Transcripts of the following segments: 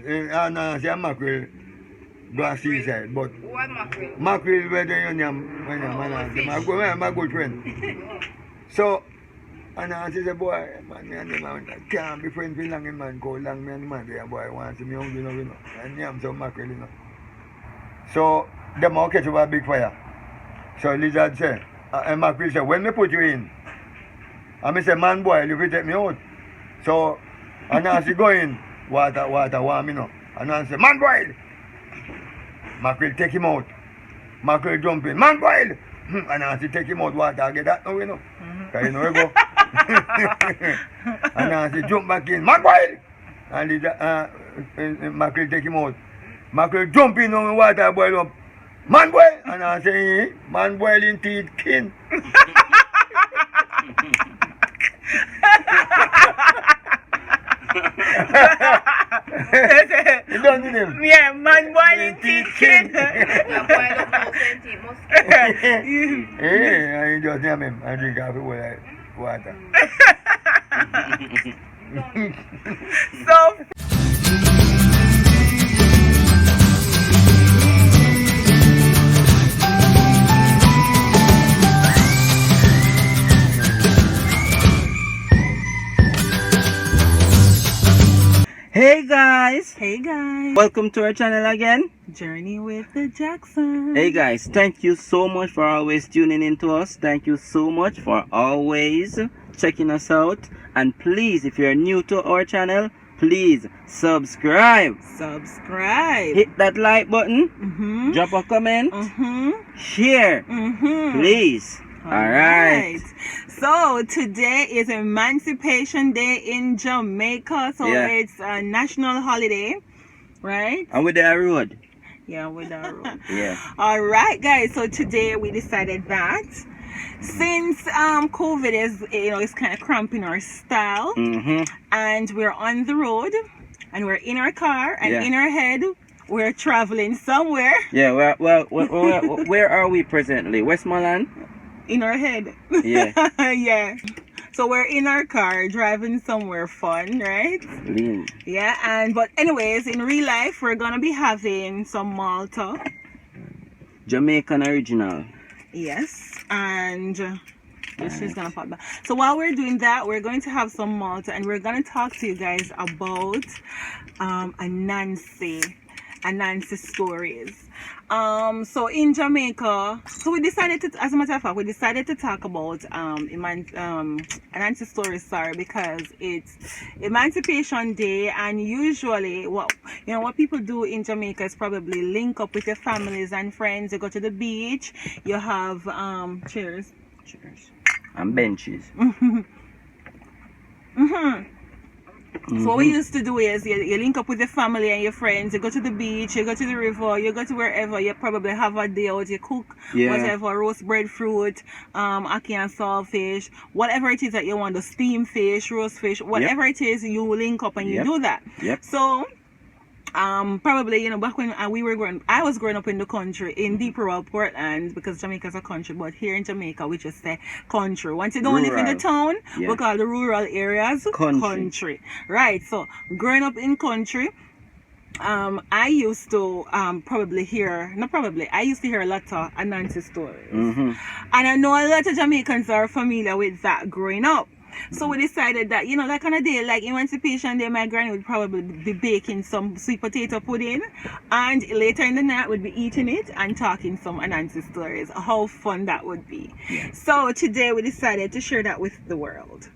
Anancy and mackerel go seaside, but What mackerel? mackerel where they when Anancy, my good friend. So Anancy said, boy, man, me and him can't be friends with long man, go long me and the man there, boy, want to see me hungry, you know, and yam some mackerel, you know. So them all catch over a big fire. So Lizard said, and mackerel said, when me put you in? And I said, man, boy, you will take me out. So Anancy go in, water warm, you know. Anancy said, man, boy. Mackerel take him out. Mackerel jump in, man, boy. Anancy take him out, water, get that now, you know. Because you know where go. Anancy jump back in, man, boy. And Mackerel take him out. Mackerel jump in on the water, boil up. Man, boy. Anancy, man, boiling teeth, kin. You don't need him? Yeah, man boiling teeth kid. Boil up those teeth must. Hey, I just name him. I drink half a water. So Hey guys, welcome to our channel again, Journey with the Jackson. Hey guys, thank you so much for always tuning in to us. Thank you so much for always checking us out. And please, if you're new to our channel, please subscribe. Hit that like button. Drop a comment. Share. Please. Alright. So today is Emancipation Day in Jamaica. So it's a national holiday, right? And with the road. Yeah, with the road. Yeah. Alright guys, so today we decided that since COVID is, it's kind of cramping our style, and we're on the road and we're in our car and in our head we're traveling somewhere. Yeah, well, where are we presently? Westmoreland? In our head. Yeah. Yeah. So we're in our car driving somewhere fun, right? Yeah, but anyways, in real life we're gonna be having some Malta. Jamaican original. Yes, and this is gonna pop back. So while we're doing that, we're going to have some Malta and we're gonna talk to you guys about Anancy stories. So in Jamaica, so we decided to, as a matter of fact, we decided to talk about Anancy stories, because it's Emancipation Day, and usually what people do in Jamaica is probably link up with your families and friends. You go to the beach, you have cheers and benches. So what we used to do is you link up with your family and your friends, you go to the beach, you go to the river, you go to wherever, you probably have a day out, you cook whatever, roast breadfruit, ackee and saltfish, whatever it is that you want, the steam fish, roast fish, whatever it is, you link up and you do that. So probably, back when I was growing up in the country, in deep rural Portland, because Jamaica's a country, but here in Jamaica we just say country. Once you don't live in the town, we call the rural areas country. Right, so growing up in country, I used to I used to hear a lot of Anancy stories. And I know a lot of Jamaicans are familiar with that growing up. So we decided that, like on a day like Emancipation Day, my granny would probably be baking some sweet potato pudding, and later in the night we'd be eating it and talking some Anancy stories. How fun that would be. So today we decided to share that with the world.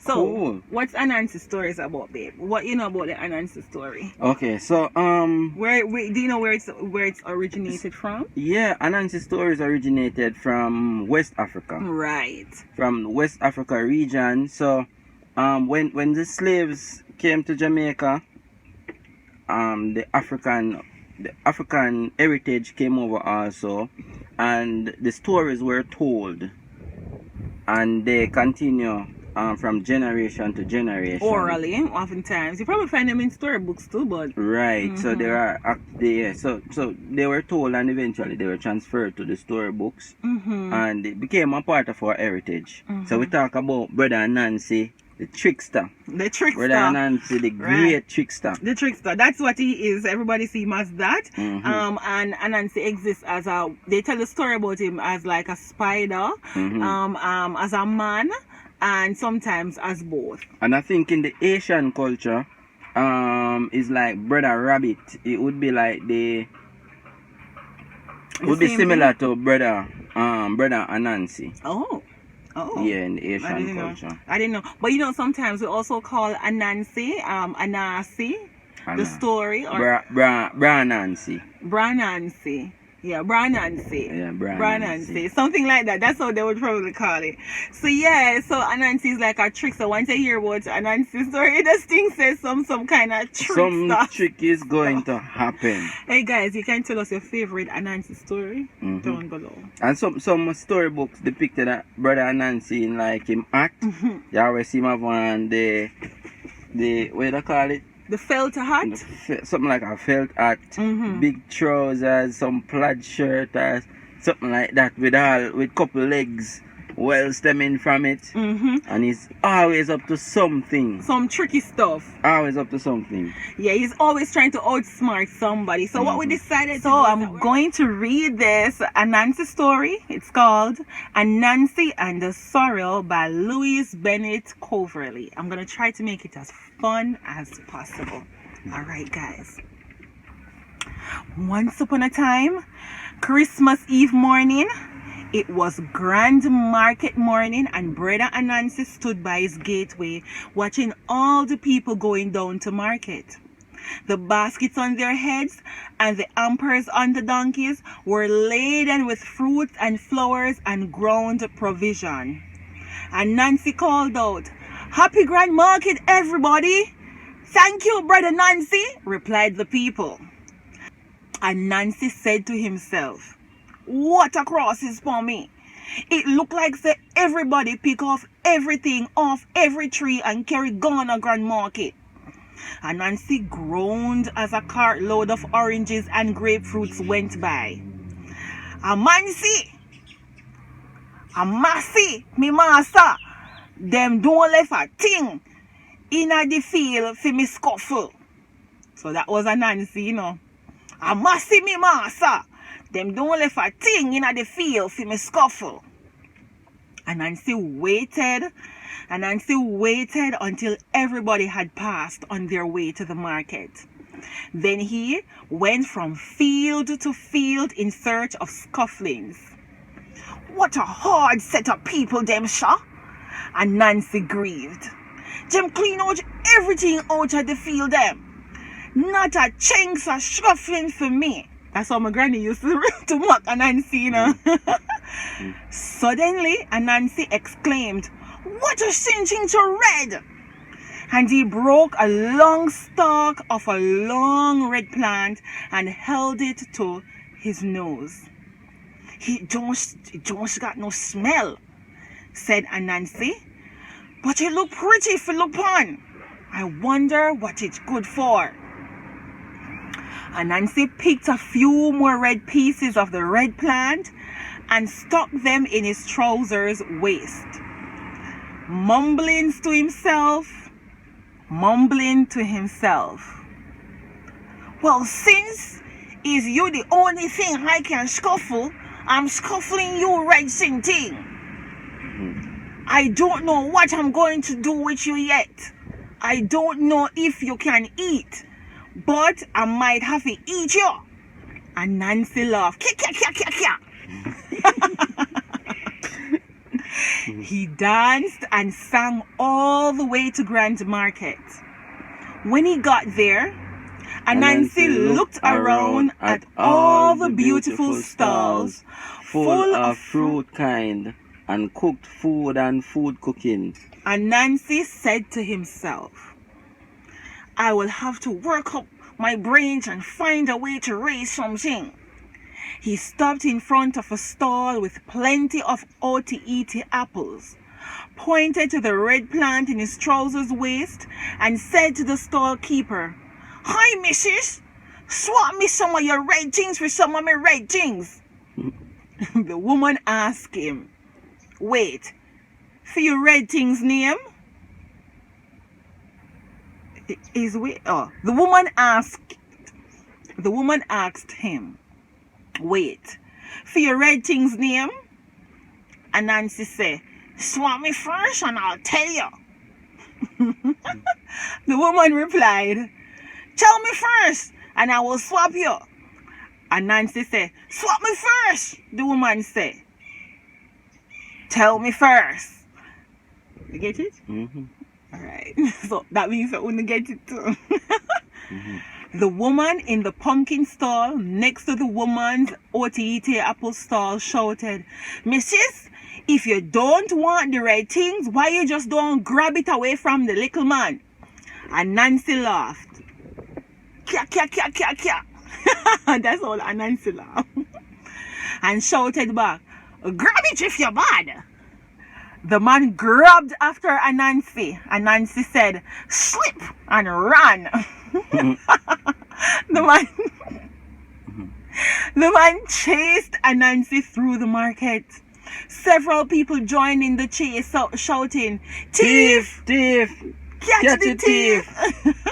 So what's Anancy stories about, babe? What you know about the Anancy story? Okay, so where do you know where it's originated from? Yeah, Anancy stories originated from West Africa. Right. From West Africa region. So when the slaves came to Jamaica, the African heritage came over also, and the stories were told, and they continue from generation to generation. Orally, oftentimes. You probably find them in storybooks too, but... Right, so there are... so they were told, and eventually they were transferred to the storybooks, and it became a part of our heritage. So we talk about Bredda Anancy, The trickster. The trickster. Brother Anancy, the great trickster. The trickster. That's what he is. Everybody see him as that. Mm-hmm. And Anancy exists as they tell the story about him as like a spider, as a man, and sometimes as both. And I think in the Asian culture, it's like Brother Rabbit. It would be like it would be similar to Brother Anancy. Oh. Yeah, in the Asian culture. I didn't know. But sometimes we also call Anancy, Anancy, the story. Or Branancy. Branancy. Yeah, Branancy. Yeah, Branancy. Something like that. That's how they would probably call it. So Anancy is like a trickster. Once I hear about Anancy's story, this thing says some kind of trick Some stuff. trick is going to happen. Hey guys, you can tell us your favorite Anancy story down below. And some storybooks depicted Brother Anancy in like him act. You always see him have on the what do they call it? The felt hat? Something like a felt hat, big trousers, some plaid shirt, or something like that with couple legs well stemming from it. And he's always up to something. Some tricky stuff. Always up to something. Yeah, he's always trying to outsmart somebody. So what we decided, I'm going to read this Anancy story. It's called Anancy and the Sorrel by Louise Bennett Coverley. I'm going to try to make it as fun as possible. All right, guys. Once upon a time, Christmas Eve morning, it was grand market morning, and Bredda Anancy stood by his gateway watching all the people going down to market. The baskets on their heads and the hampers on the donkeys were laden with fruits and flowers and ground provision. Anancy called out, "Happy grand market, everybody!" "Thank you, Brother Nancy," replied the people. Anancy said to himself, "What a crosses for me. It look like say everybody pick off everything off every tree and carry gone a grand market." Anancy groaned as a cartload of oranges and grapefruits went by. "Amancy! Amasi, me master, them don't left a thing in the field for me scuffle." So that was Anancy, "Amasi, me master, them don't left a thing in the field for me scuffle." Anancy waited until everybody had passed on their way to the market. Then he went from field to field in search of scufflings. "What a hard set of people them, sha!" Anancy grieved. "Them clean out everything out of the field them. Not a chance of scuffling for me." That's how my granny used to mock Anancy, Suddenly, Anancy exclaimed, "What a singeing to red!" And he broke a long stalk of a long red plant and held it to his nose. It don't got no smell," said Anancy, "but it look pretty if you look on. I wonder what it's good for." Anancy picked a few more red pieces of the red plant and stuck them in his trousers waist, mumbling to himself, "Well, since is you the only thing I can scuffle, I'm scuffling you red sin thing. I don't know what I'm going to do with you yet. I don't know if you can eat, but I might have to eat you." Anancy laughed. He danced and sang all the way to Grand Market. When he got there, Anancy looked around at all the beautiful stalls full of fruit kind and cooked food and food cooking. Anancy said to himself, "I will have to work up my brains and find a way to raise something." He stopped in front of a stall with plenty of oughty-eaty apples, pointed to the red plant in his trousers waist, and said to the stall keeper, "Hi, missus, swap me some of your red things for some of my red things." The woman asked him, "Wait, for your red things name?" Is we the woman asked him, wait, for your red thing's name? And Nancy said, swap me first and I'll tell you. The woman replied, tell me first and I will swap you. And Nancy said, swap me first. The woman said, tell me first. You get it? Mm-hmm. Alright. So that means I wouldn't get it too. The woman in the pumpkin stall next to the woman's Otiite apple stall shouted, Mrs., if you don't want the red things, why you just don't grab it away from the little man? And Nancy laughed. Kya, kya, kya, kya, kya. That's all Anancy laughed. And shouted back, grab it if you're bad. The man grabbed after Anancy. Anancy said, slip and run. The man chased Anancy through the market. Several people joined in the chase, shouting, thief! Thief! Catch the thief!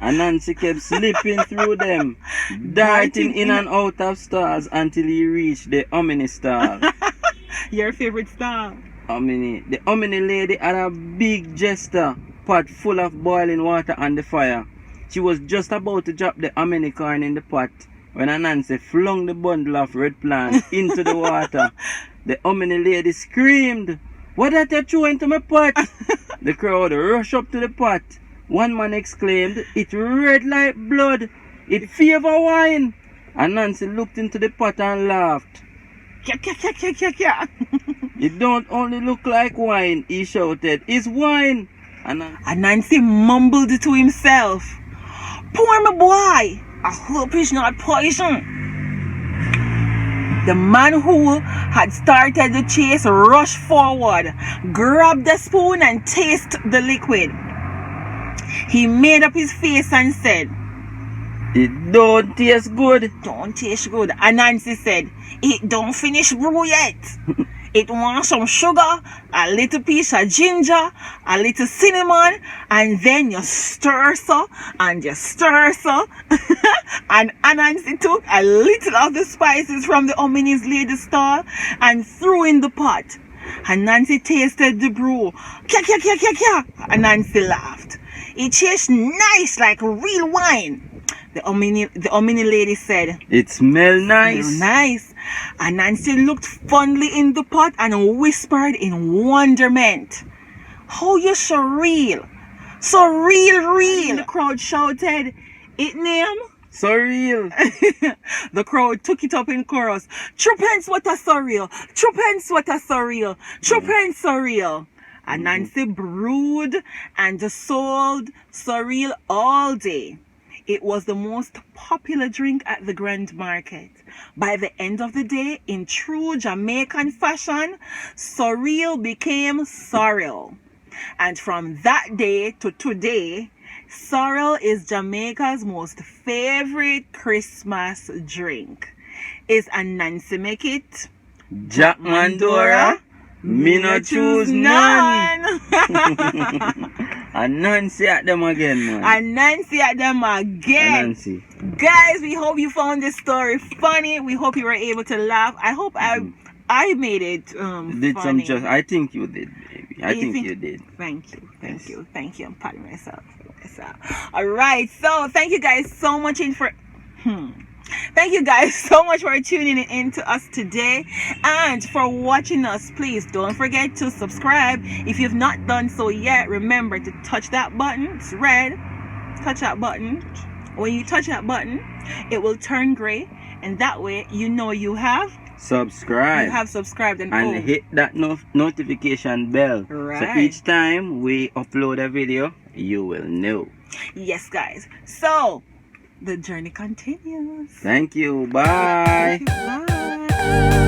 Anancy kept slipping through them, darting in and out of stalls until he reached the Omni stall. Your favorite stall? Omni. The Omni lady had a big jester pot full of boiling water on the fire. She was just about to drop the Omni corn in the pot when Anancy flung the bundle of red plants into the water. The Omni lady screamed, what did you throw into my pot? The crowd rushed up to the pot. One man exclaimed, it red like blood. It favor wine. Anancy looked into the pot and laughed. It don't only look like wine, he shouted. It's wine. Anancy mumbled to himself, poor my boy, I hope it's not poison. The man who had started the chase rushed forward, grabbed the spoon and tasted the liquid. He made up his face and said, it don't taste good. Don't taste good. Anancy said, it don't finish brew yet. It wants some sugar, a little piece of ginger, a little cinnamon, and then you stir so, and you stir so. And Anancy took a little of the spices from the Omni's lady stall and threw in the pot. Anancy tasted the brew. Kya, kya, kya, kya, kya. Anancy laughed. It tastes nice like real wine. The Omni lady said, it smells nice. Smell nice. Anancy looked fondly in the pot and whispered in wonderment, how you so real. So real. The crowd shouted, it name? So real. The crowd took it up in chorus. Truepence what a so real. Truepence what a so real. Truepence so real. Anancy brewed and sold so real all day. It was the most popular drink at the Grand Market. By the end of the day, in true Jamaican fashion, sorrel became sorrel. And from that day to today, sorrel is Jamaica's most favorite Christmas drink. Is Anancy make it? Jack Mandora? Me no choose none. Anancy at them again, man. Anancy at them again. Anancy. Guys, we hope you found this story funny. We hope you were able to laugh. I hope I made it did funny. I think you did, baby. I think you did. Thank you. I'm proud of myself. Alright, so thank you guys so much Thank you guys so much for tuning in to us today and for watching us. Please don't forget to subscribe if you've not done so yet. Remember to touch that button. It's red. Touch that button. When you touch that button, it will turn gray, and that way you know you have subscribed. You have subscribed and hit that notification bell. Right. So each time we upload a video, you will know. Yes, guys. So the journey continues. Thank you. Bye. Bye.